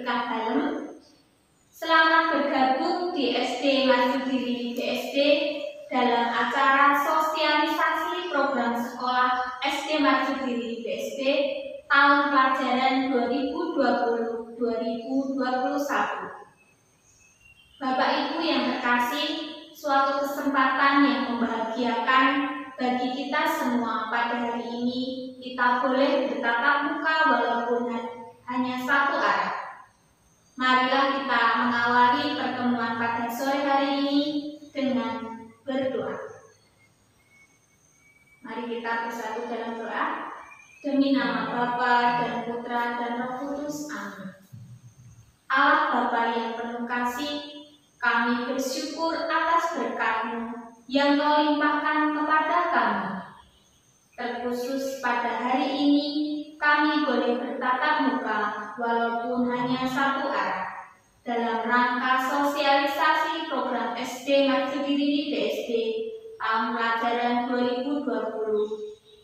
berserta dalam. Selamat bergabung di SD Marsudiri BSD dalam acara sosialisasi program sekolah SD Marsudiri BSD tahun pelajaran 2020-2021. Bapak Ibu yang terkasih, suatu kesempatan yang membahagiakan bagi kita semua pada hari ini. Kita boleh bertatap muka walaupun hanya satu arah. Marilah kita mengawali pertemuan pada sore hari ini dengan berdoa. Mari kita bersatu dalam doa. Demi nama Bapa dan Putra dan Roh Kudus. Amin. Allah Bapa yang penuh kasih, kami bersyukur atas berkat-Mu yang Kau limpahkan kepada kami. Terkhusus pada hari ini, kami boleh bertatap muka walaupun hanya satu arah dalam rangka sosialisasi program SD Marsudiri BSD tahun pelajaran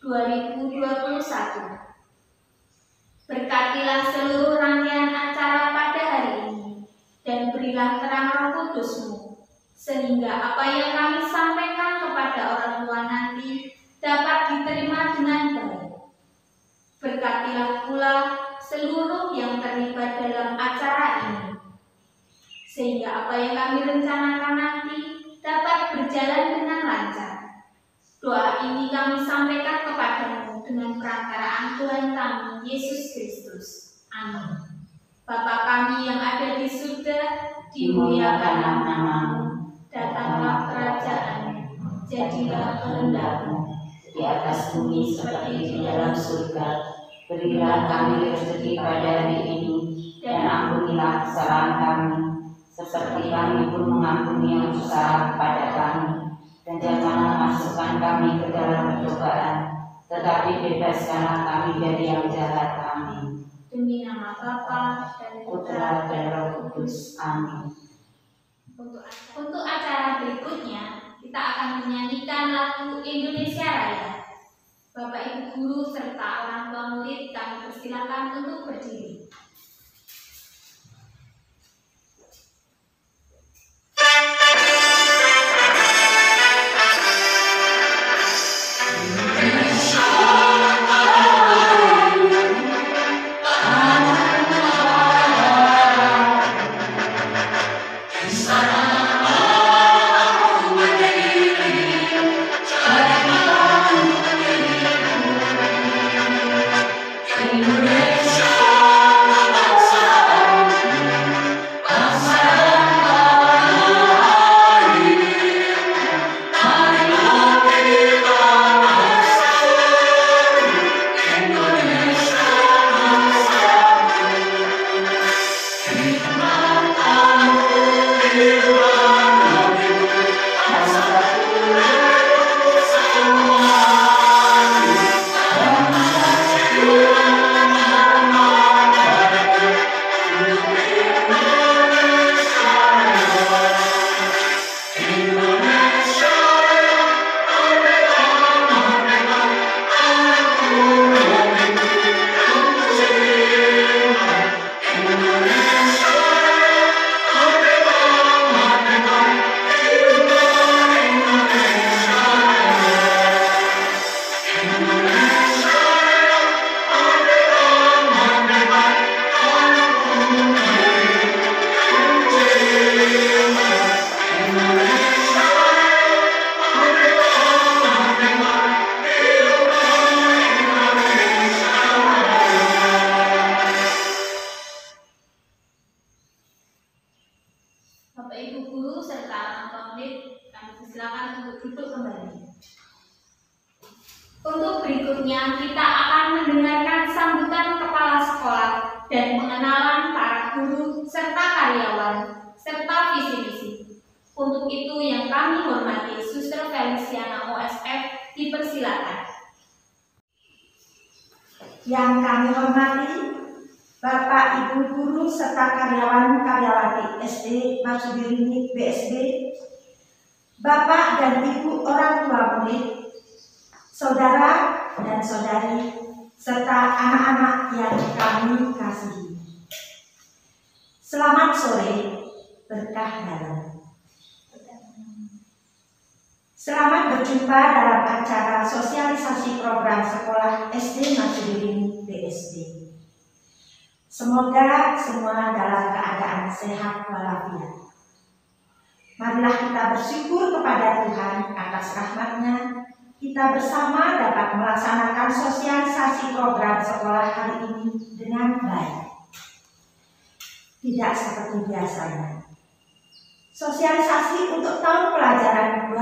2020-2021. Berkatilah seluruh rangkaian acara pada hari ini dan berilah terang Roh Kudus-Mu sehingga apa yang kami sampaikan kepada orang tua nanti dapat diterima dengan baik. Berkatilah pula seluruh yang terlibat dalam acara ini, sehingga apa yang kami rencanakan nanti dapat berjalan dengan lancar. Doa ini kami sampaikan kepadamu dengan perantaraan Tuhan kami, Yesus Kristus. Amin. Bapa kami yang ada di surga, dimuliakanlah nama-Mu, datanglah kerajaan-Mu, jadilah kehendak-Mu di atas bumi seperti di dalam surga. Berilah kami rezeki pada hari ini, dan ampunilah kesalahan kami, seperti kami pun mengampuni yang bersalah kepada kami. Dan janganlah masukkan kami ke dalam pencobaan, tetapi bebaskanlah kami dari yang jahat. Amin. Demi nama Bapa dan Putra dan Roh Kudus. Amin. Untuk acara berikutnya, kita akan menyanyikan lagu Indonesia Raya. Bapak Ibu guru serta orang tua murid kami persilakan untuk berdiri. Bapak Ibu guru serta orang tua murid kami persilakan untuk duduk kembali. Untuk berikutnya kita akan mendengarkan sambutan kepala sekolah dan pengenalan para guru serta karyawan serta visi misi. Untuk itu yang kami hormati Suster Feliciana OSF dipersilakan. Yang kami hormati Bapak Ibu guru serta karyawan-karyawati SD Marsudiri BSD, Bapak dan Ibu orang tua murid, saudara dan saudari, serta anak-anak yang kami kasihi. Selamat sore, berkah dalam. Selamat berjumpa dalam acara sosialisasi program sekolah SD Marsudin BSD. Semoga semua dalam keadaan sehat walafiat. Marilah kita bersyukur kepada Tuhan atas rahmat-Nya. Kita bersama dapat melaksanakan sosialisasi program sekolah hari ini dengan baik. Tidak seperti biasanya. Sosialisasi untuk tahun pelajaran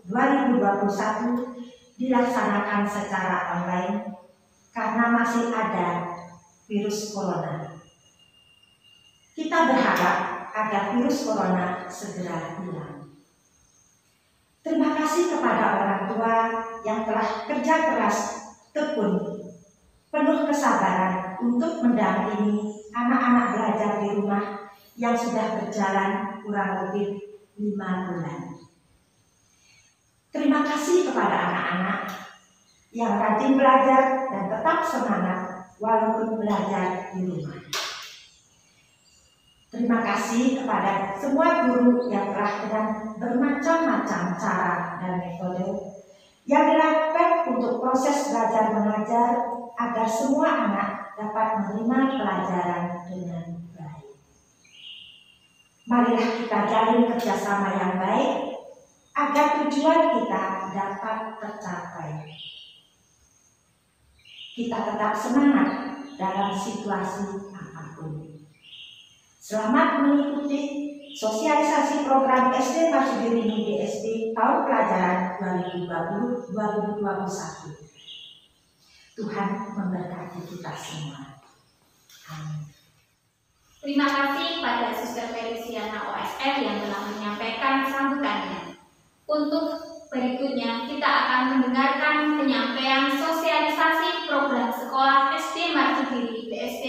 2020-2021 dilaksanakan secara online karena masih ada virus corona. Kita berharap agar virus corona segera hilang. Terima kasih kepada orang tua yang telah kerja keras, tekun, penuh kesabaran untuk mendampingi anak-anak belajar di rumah yang sudah berjalan kurang lebih 5 bulan. Terima kasih kepada anak-anak yang rajin belajar dan tetap semangat walaupun belajar di rumah. Terima kasih kepada semua guru yang telah dengan bermacam-macam cara dan metode yang dilakukan untuk proses belajar mengajar agar semua anak dapat menerima pelajaran dengan baik. Marilah kita jalin kerjasama yang baik agar tujuan kita dapat tercapai. Kita tetap semangat dalam situasi apapun. Selamat mengikuti sosialisasi program SD Marsudin BSD tahun pelajaran 2020-2021. Tuhan memberkati kita semua. Amin. Terima kasih pada Suster Feliciana OSF yang telah menyampaikan sambutannya. Untuk berikutnya kita akan mendengarkan penyampaian sosialisasi program sekolah SD Marsudin BSD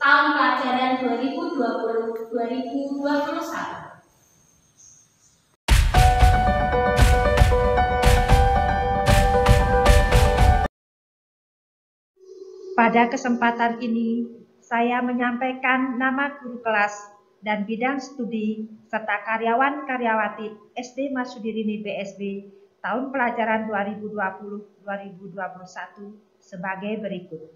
tahun pelajaran 2020-2021. Pada kesempatan ini, saya menyampaikan nama guru kelas dan bidang studi serta karyawan-karyawati SD Marsudirini BSB tahun pelajaran 2020-2021 sebagai berikut.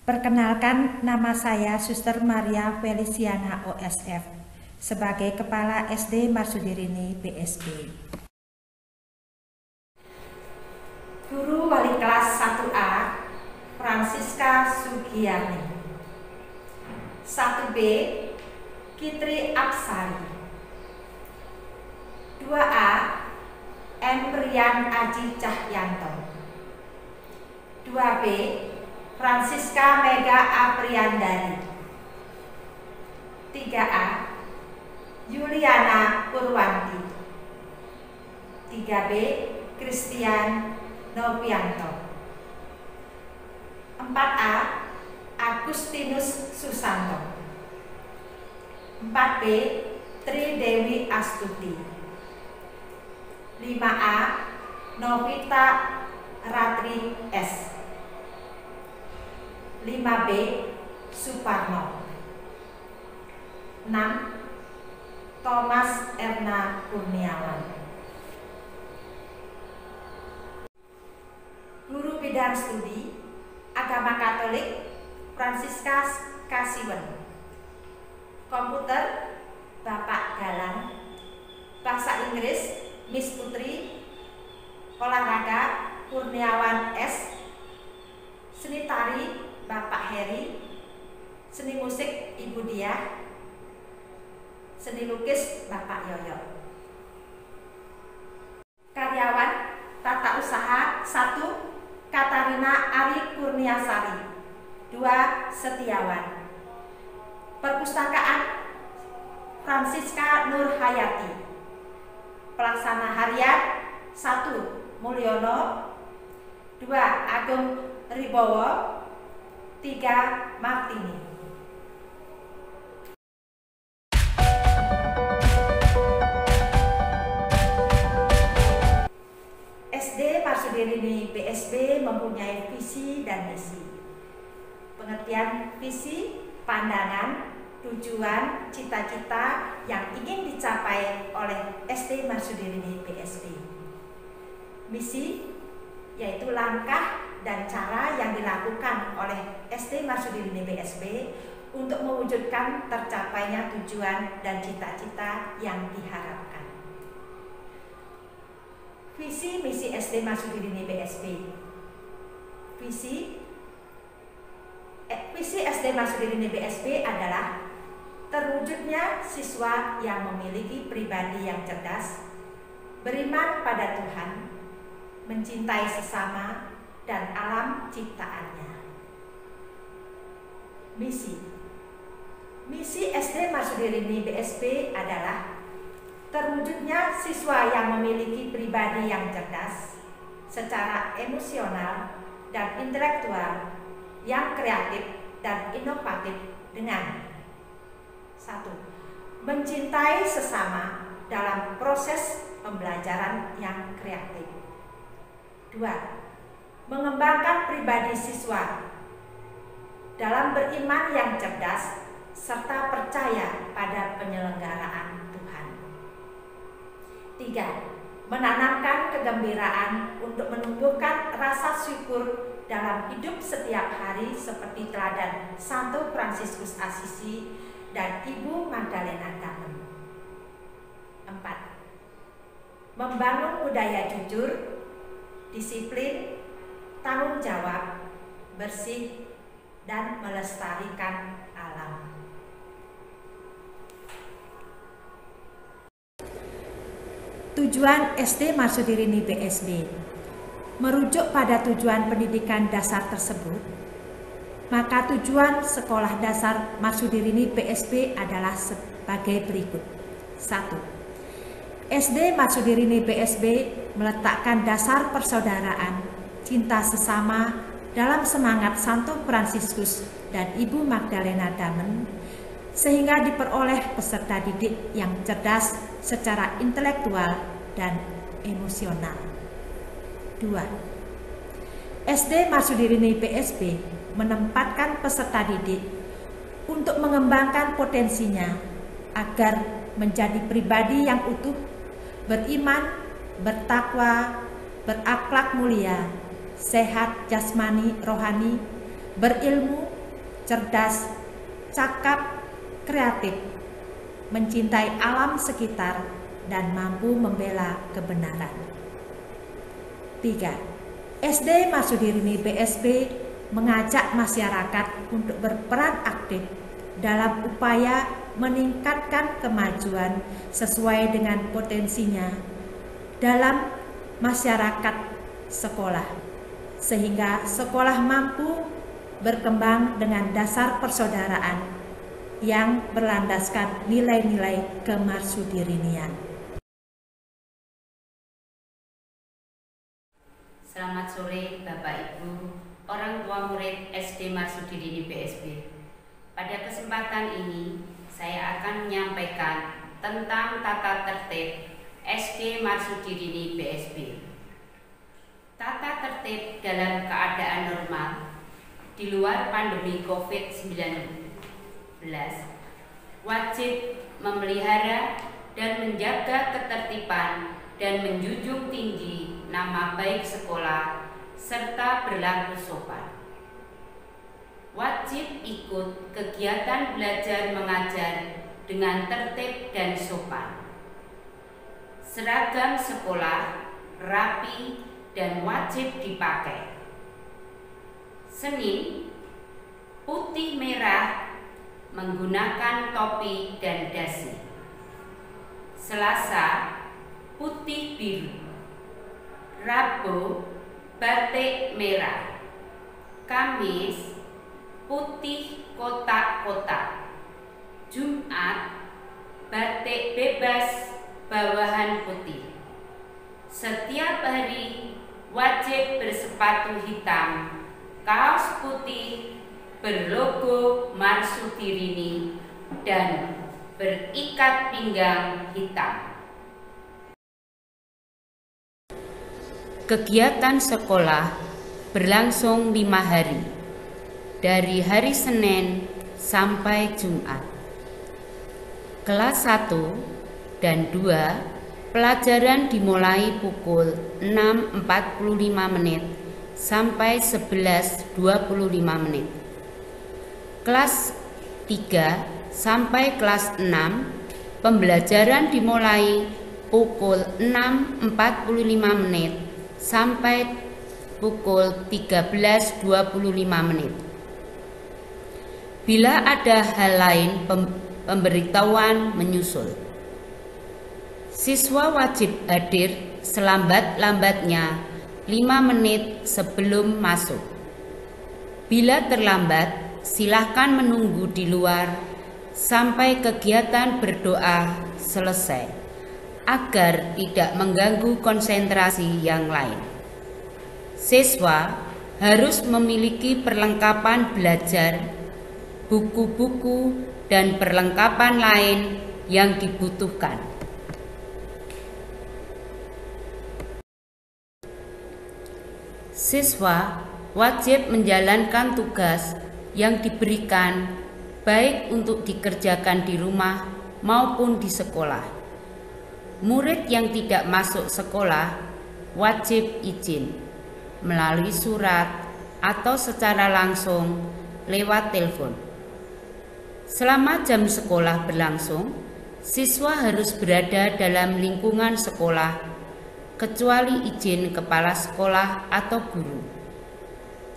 Perkenalkan, nama saya Suster Maria Feliciana OSF sebagai Kepala SD Marsudirini BSB. Guru Wali Kelas 1A Francisca Sugiyani. 1B Kitri Apsari. 2A Embrian Aji Cahyanto. 2B Francisca Mega Apriandari. 3A Yuliana Purwanti. 3B Christian Novianto. 4A Agustinus Susanto. 4B Tri Dewi Astuti. 5A Novita Ratri S. 5B Suparno. 6 Thomas Erna Kurniawan. Guru bidang studi Agama Katolik Francisca Kasiwen. Komputer Bapak Galang. Bahasa Inggris Miss Putri. Olahraga Kurniawan S. Seni tari Bapak Heri. Seni musik Ibu Diah. Seni lukis Bapak Yoyo. Karyawan tata usaha 1 Katarina Ari Kurniasari. 2 Setiawan. Perpustakaan Francisca Nur Hayati. Pelaksana harian 1 Mulyono. 2 Agung Ribowo. 3 Martini. SD Marsudirini BSB mempunyai visi dan misi. pengertian visi, pandangan, tujuan, cita-cita yang ingin dicapai oleh SD Marsudirini BSB. Misi yaitu langkah dan cara yang dilakukan oleh SD Marsudirini BSB untuk mewujudkan tercapainya tujuan dan cita-cita yang diharapkan. Visi misi SD Marsudirini BSB. Visi SD Marsudirini BSB adalah terwujudnya siswa yang memiliki pribadi yang cerdas, beriman pada Tuhan, mencintai sesama dan alam ciptaannya. Misi SD Marsudirini BSB adalah terwujudnya siswa yang memiliki pribadi yang cerdas secara emosional dan intelektual, yang kreatif dan inovatif dengan 1. Mencintai sesama dalam proses pembelajaran yang kreatif. 2. Mengembangkan pribadi siswa dalam beriman yang cerdas serta percaya pada penyelenggaraan Tuhan. 3. Menanamkan kegembiraan untuk menumbuhkan rasa syukur dalam hidup setiap hari seperti teladan Santo Fransiskus Assisi dan Ibu Magdalena Damen. 4. Membangun budaya jujur, disiplin, tanggung jawab, bersih, dan melestarikan alam. Tujuan SD Marsudirini BSB. Merujuk pada tujuan pendidikan dasar tersebut, maka tujuan Sekolah Dasar Marsudirini BSB adalah sebagai berikut. 1. SD Marsudirini BSB meletakkan dasar persaudaraan, cinta sesama dalam semangat Santo Fransiskus dan Ibu Magdalena Damen, sehingga diperoleh peserta didik yang cerdas secara intelektual dan emosional. 2. SD Marsudirini BSB menempatkan peserta didik untuk mengembangkan potensinya agar menjadi pribadi yang utuh, beriman, bertakwa, berakhlak mulia, sehat jasmani rohani, berilmu, cerdas, cakap, kreatif, mencintai alam sekitar, dan mampu membela kebenaran. 3. SD Marsudirini BSB mengajak masyarakat untuk berperan aktif dalam upaya meningkatkan kemajuan sesuai dengan potensinya dalam masyarakat sekolah, sehingga sekolah mampu berkembang dengan dasar persaudaraan yang berlandaskan nilai-nilai kemarsudirinian. Selamat sore Bapak Ibu, orang tua murid SD Marsudirini BSB. Pada kesempatan ini, saya akan menyampaikan tentang tata tertib SD Marsudirini BSB. Tata tertib dalam keadaan normal di luar pandemi COVID-19 wajib memelihara dan menjaga ketertiban dan menjunjung tinggi nama baik sekolah serta berlaku sopan. Wajib ikut kegiatan belajar mengajar dengan tertib dan sopan. Seragam sekolah rapi dan wajib dipakai. Senin, putih merah menggunakan topi dan dasi. Selasa, putih biru. Rabu, batik merah. Kamis, putih kotak-kotak. Jumat, batik bebas bawahan putih. Setiap hari wajib bersepatu hitam, kaos putih berlogo Marsudirini dan berikat pinggang hitam. Kegiatan sekolah berlangsung 5 hari. dari hari Senin sampai Jumat. Kelas 1 dan 2 pelajaran dimulai pukul 6.45 sampai 11.25 menit. Kelas 3 sampai kelas 6 pembelajaran dimulai pukul 6.45 sampai pukul 13.25. Bila ada hal lain, pemberitahuan menyusul. Siswa wajib hadir selambat-lambatnya 5 menit sebelum masuk. Bila terlambat, silahkan menunggu di luar sampai kegiatan berdoa selesai agar tidak mengganggu konsentrasi yang lain. Siswa harus memiliki perlengkapan belajar, buku-buku, dan perlengkapan lain yang dibutuhkan. Siswa wajib menjalankan tugas yang diberikan, baik untuk dikerjakan di rumah maupun di sekolah. Murid yang tidak masuk sekolah wajib izin melalui surat atau secara langsung lewat telepon. Selama jam sekolah berlangsung, siswa harus berada dalam lingkungan sekolah, kecuali izin kepala sekolah atau guru.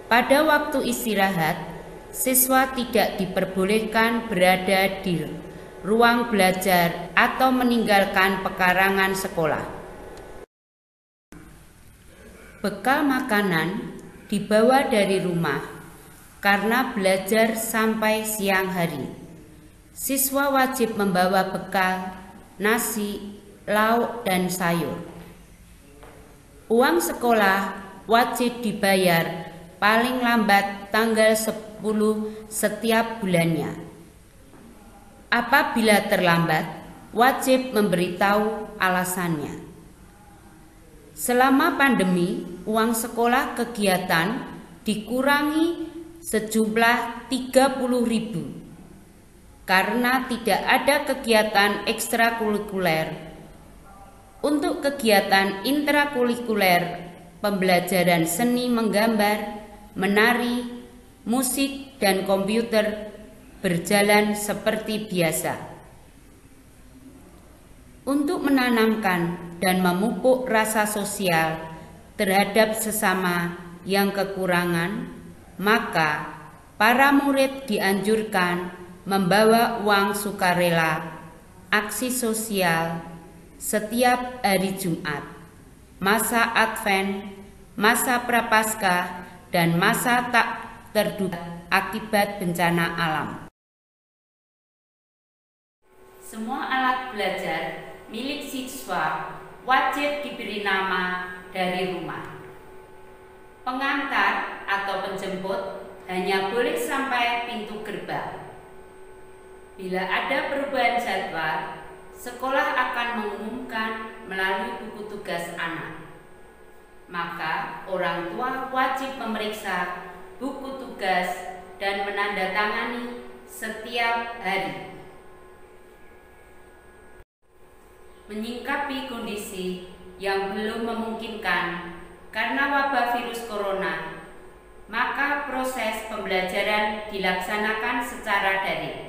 Pada waktu istirahat, siswa tidak diperbolehkan berada di ruang belajar atau meninggalkan pekarangan sekolah. Bekal makanan dibawa dari rumah karena belajar sampai siang hari. Siswa wajib membawa bekal, nasi, lauk, dan sayur. Uang sekolah wajib dibayar paling lambat tanggal 10 setiap bulannya. Apabila terlambat, wajib memberitahu alasannya. Selama pandemi, uang sekolah kegiatan dikurangi sejumlah 30.000 karena tidak ada kegiatan ekstrakurikuler. Untuk kegiatan intrakurikuler, pembelajaran seni menggambar, menari, musik, dan komputer berjalan seperti biasa. Untuk menanamkan dan memupuk rasa sosial terhadap sesama yang kekurangan, maka para murid dianjurkan membawa uang sukarela, aksi sosial setiap hari Jumat, masa Advent, masa Prapaskah, dan masa tak terduga akibat bencana alam. Semua alat belajar milik siswa wajib diberi nama dari rumah. Pengantar atau penjemput hanya boleh sampai pintu gerbang. Bila ada perubahan jadwal, sekolah akan mengumumkan melalui buku tugas anak. Maka orang tua wajib memeriksa buku tugas dan menandatangani setiap hari. Menyikapi kondisi yang belum memungkinkan karena wabah virus corona, maka proses pembelajaran dilaksanakan secara daring.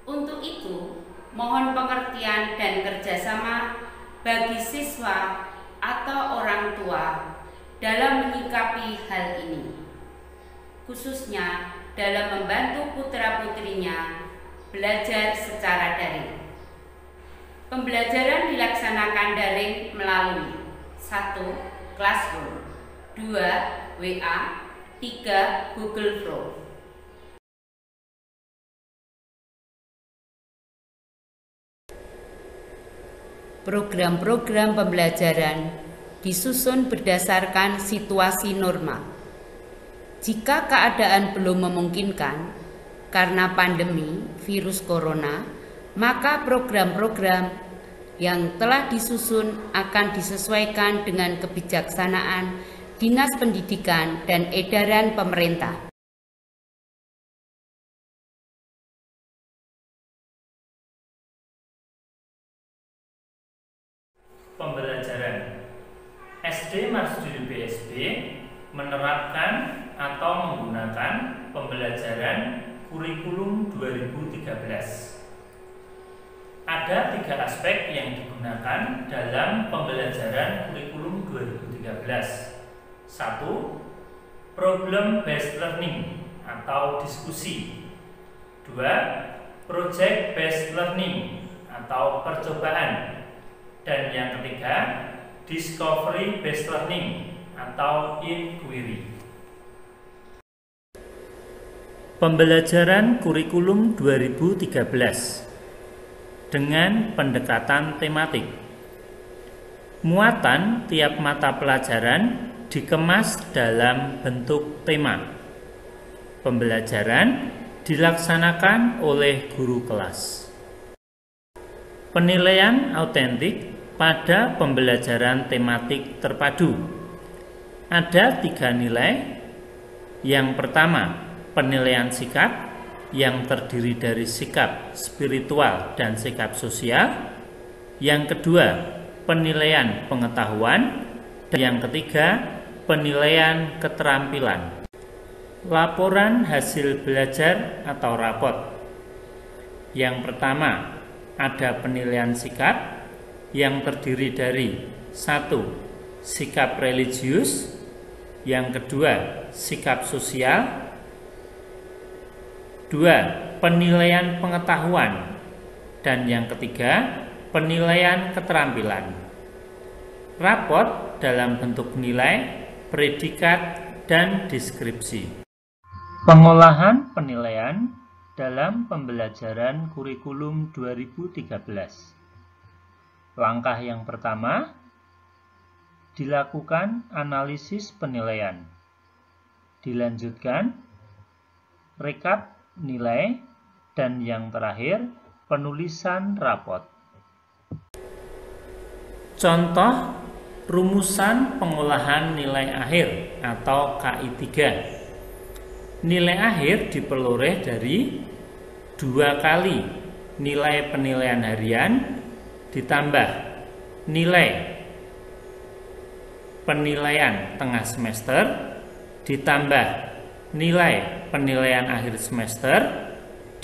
Untuk itu, mohon pengertian dan kerjasama bagi siswa atau orang tua dalam menyikapi hal ini, khususnya dalam membantu putra-putrinya belajar secara daring. Pembelajaran dilaksanakan daring melalui 1. Classroom, 2. WA, 3. Google Form. Program-program pembelajaran disusun berdasarkan situasi normal. Jika keadaan belum memungkinkan karena pandemi virus corona, maka program-program yang telah disusun akan disesuaikan dengan kebijaksanaan Dinas Pendidikan dan edaran pemerintah. pembelajaran kurikulum 2013. Ada 3 aspek yang digunakan dalam pembelajaran kurikulum 2013. 1. Problem based learning atau diskusi. 2. Project based learning atau percobaan. Dan yang ketiga, discovery based learning atau inquiry. Pembelajaran kurikulum 2013 dengan pendekatan tematik. Muatan tiap mata pelajaran dikemas dalam bentuk tema. Pembelajaran dilaksanakan oleh guru kelas. Penilaian autentik pada pembelajaran tematik terpadu. Ada 3 nilai. Yang pertama, penilaian sikap yang terdiri dari sikap spiritual dan sikap sosial. Yang kedua, penilaian pengetahuan. Dan yang ketiga, penilaian keterampilan. Laporan hasil belajar atau rapot. Yang pertama, ada penilaian sikap yang terdiri dari 1. Sikap religius. Yang kedua, sikap sosial. 2. Penilaian pengetahuan. Dan yang ketiga, penilaian keterampilan. Rapot dalam bentuk nilai, predikat, dan deskripsi. Pengolahan penilaian dalam pembelajaran kurikulum 2013. Langkah yang pertama, dilakukan analisis penilaian. Dilanjutkan, rekap nilai, dan yang terakhir, penulisan rapot. Contoh rumusan pengolahan nilai akhir atau KI3. Nilai akhir diperoleh dari 2 kali nilai penilaian harian ditambah nilai penilaian tengah semester ditambah nilai penilaian akhir semester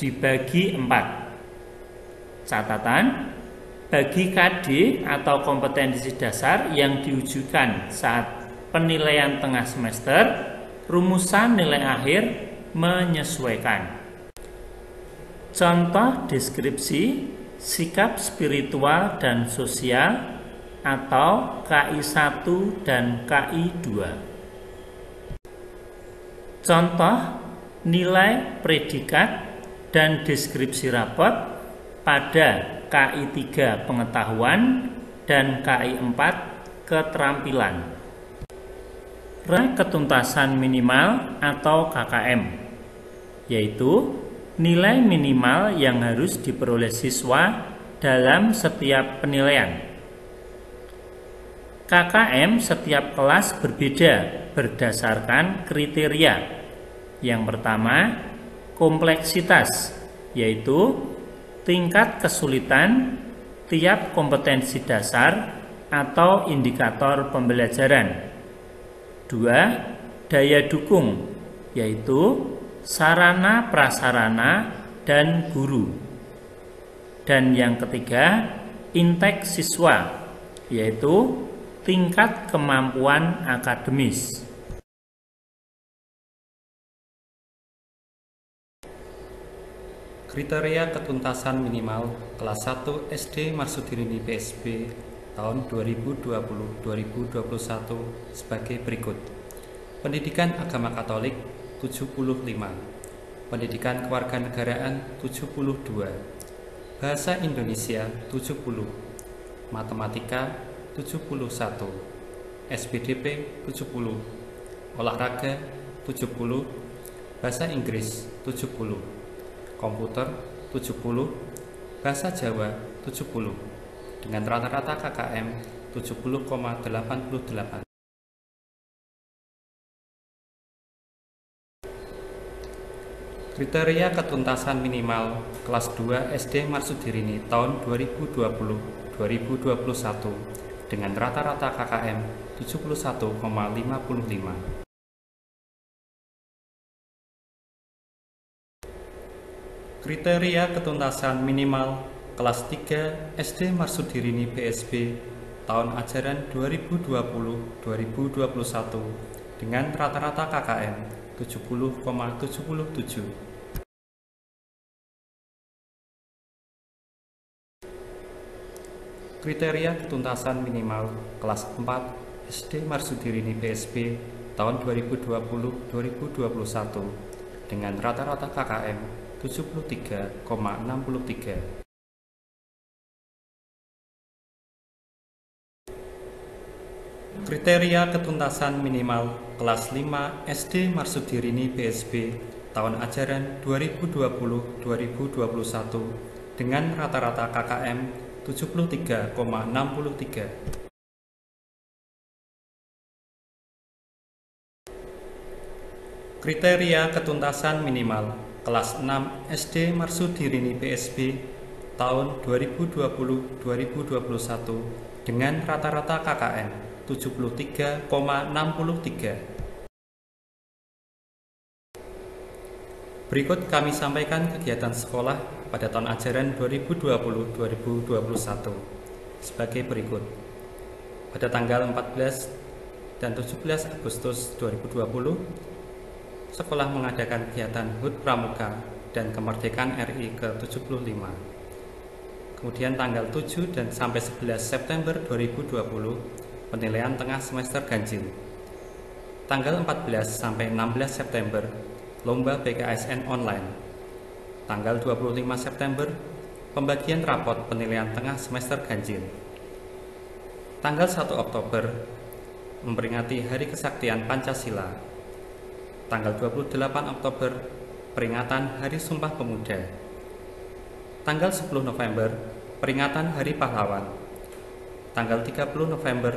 dibagi 4. Catatan, bagi KD atau kompetensi dasar yang diujikan saat penilaian tengah semester, rumusan nilai akhir menyesuaikan. Contoh deskripsi sikap spiritual dan sosial atau KI1 dan KI2. Contoh nilai predikat dan deskripsi rapot pada KI3 pengetahuan dan KI4 keterampilan. Ketuntasan minimal atau KKM, yaitu nilai minimal yang harus diperoleh siswa dalam setiap penilaian. KKM setiap kelas berbeda berdasarkan kriteria. Yang pertama, kompleksitas, yaitu tingkat kesulitan tiap kompetensi dasar atau indikator pembelajaran. 2. Daya dukung, yaitu sarana prasarana dan guru. Dan yang ketiga, intake siswa, yaitu tingkat kemampuan akademis. Kriteria ketuntasan minimal kelas 1 SD Marsudirini PSB tahun 2020-2021 sebagai berikut. Pendidikan agama Katolik 75, Pendidikan kewarganegaraan 72, Bahasa Indonesia 70, Matematika 71, SPDP 70, Olahraga 70, Bahasa Inggris 70, Komputer 70, Bahasa Jawa 70, dengan rata-rata KKM 70,88. Kriteria ketuntasan minimal kelas 2 SD Marsudirini tahun 2020-2021 dengan rata-rata KKM 71,55. Kriteria ketuntasan minimal kelas 3 SD Marsudirini BSB tahun ajaran 2020-2021 dengan rata-rata KKM 70,77. Kriteria ketuntasan minimal kelas 4 SD Marsudirini BSB tahun 2020-2021 dengan rata-rata KKM 73,63. Kriteria ketuntasan minimal kelas 5 SD Marsudirini BSB tahun ajaran 2020-2021 dengan rata-rata KKM 73,63. Kriteria ketuntasan minimal kelas 6 SD Marsudirini BSB tahun 2020-2021 dengan rata-rata KKM 73,63. Berikut kami sampaikan kegiatan sekolah pada tahun ajaran 2020-2021 sebagai berikut. Pada tanggal 14 dan 17 Agustus 2020, sekolah mengadakan kegiatan HUT Pramuka dan Kemerdekaan RI ke-75. Kemudian tanggal 7 dan sampai 11 September 2020, penilaian tengah semester ganjil. Tanggal 14 sampai 16 September, lomba BKSN online. Tanggal 25 September, pembagian rapot penilaian tengah semester ganjil. Tanggal 1 Oktober, memperingati Hari Kesaktian Pancasila. Tanggal 28 Oktober, peringatan Hari Sumpah Pemuda. Tanggal 10 November, peringatan Hari Pahlawan. Tanggal 30 November,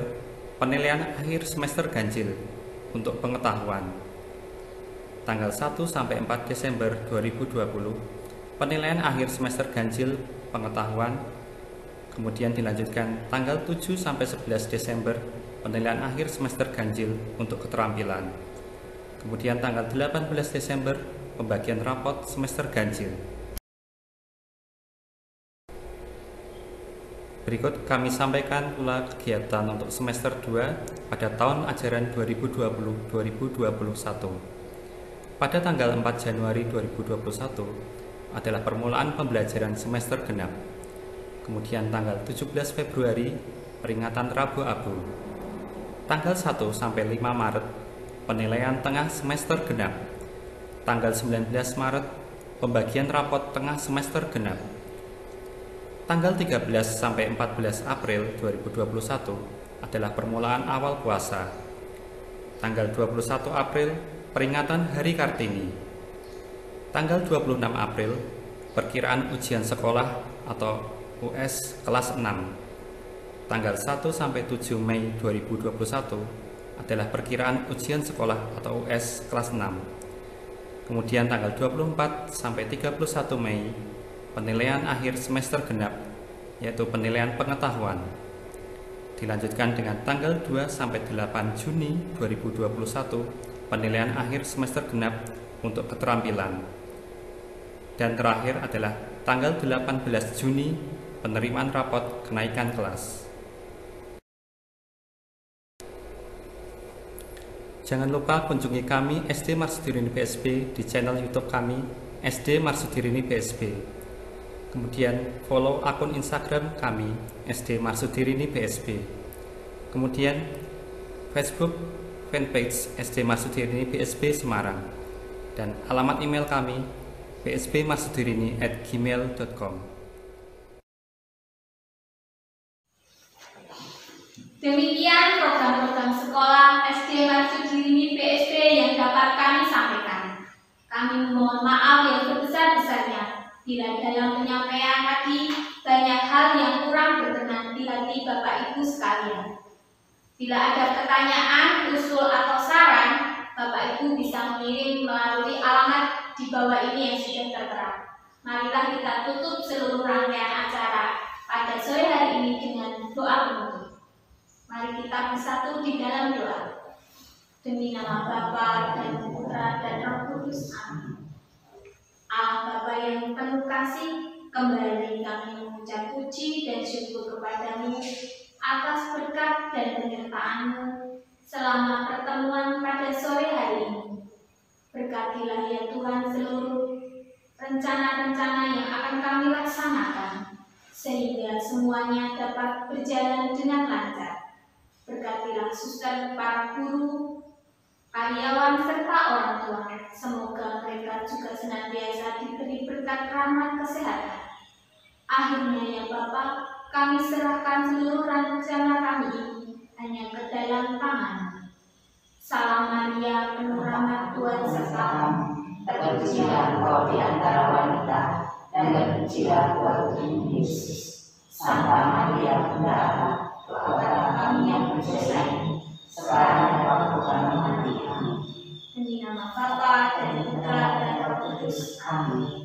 penilaian akhir semester ganjil untuk pengetahuan. Tanggal 1 sampai 4 Desember 2020, penilaian akhir semester ganjil pengetahuan. Kemudian dilanjutkan tanggal 7 sampai 11 Desember, penilaian akhir semester ganjil untuk keterampilan. Kemudian tanggal 18 Desember, pembagian rapot semester ganjil. Berikut kami sampaikan pula kegiatan untuk semester 2 pada tahun ajaran 2020-2021. Pada tanggal 4 Januari 2021 adalah permulaan pembelajaran semester genap. Kemudian tanggal 17 Februari, peringatan Rabu Abu. Tanggal 1 sampai 5 Maret, penilaian tengah semester genap. Tanggal 19 Maret, pembagian rapot tengah semester genap. Tanggal 13 sampai 14 April 2021 adalah permulaan awal puasa. Tanggal 21 April, peringatan Hari Kartini. Tanggal 26 April, perkiraan ujian sekolah atau US kelas 6. Tanggal 1 sampai 7 Mei 2021 adalah perkiraan ujian sekolah atau US kelas 6. Kemudian tanggal 24 sampai 31 Mei, penilaian akhir semester genap, yaitu penilaian pengetahuan. Dilanjutkan dengan tanggal 2 sampai 8 Juni 2021, penilaian akhir semester genap untuk keterampilan. Dan terakhir adalah tanggal 18 Juni, penerimaan rapot kenaikan kelas. Jangan lupa kunjungi kami SD Marsudirini BSB di channel YouTube kami SD Marsudirini BSB. Kemudian follow akun Instagram kami SD Marsudirini BSB. Kemudian Facebook fanpage SD Marsudirini BSB Semarang dan alamat email kami bsbmarsudirini@gmail.com. Demikian program-program sekolah SD Marsudirini BSB yang dapat kami sampaikan. Kami mohon maaf yang sebesar-besarnya bila dalam penyampaian tadi banyak hal yang kurang berkenan di hati Bapak Ibu sekalian. Bila ada pertanyaan, usul atau saran, Bapak Ibu bisa mengirim melalui alamat di bawah ini yang sudah tertera. Marilah kita tutup seluruh rangkaian acara pada sore hari ini dengan doa penutup. Mari kita bersatu di dalam doa. Demi nama Bapa dan Putra dan Roh Kudus. Amin. Allah Bapa yang penuh kasih, kembali kami mengucap puji dan syukur kepadamu atas berkat dan penyertaan-Mu selama pertemuan pada sore hari ini. Berkatilah ya Tuhan seluruh rencana-rencana yang akan kami laksanakan, sehingga semuanya dapat berjalan dengan lancar. Berkatilah suster, para guru, karyawan, serta orang tua. Semoga mereka juga senantiasa diberi berkat rahmat kesehatan. Akhirnya ya Bapa, kami serahkan seluruh rencana kami ini hanya ke dalam tangan. Salam Maria, penuh rahmat Tuhan sertamu. Terpujilah Engkau di antara wanita, dan terpujilah buah tubuhmu Yesus. Santa Maria Bunda Allah, doakanlah kami yang berdosa ini, sekarang dan waktu kami mati. Amin. Demi nama Bapa dan Putra dan Roh Kudus. Amin.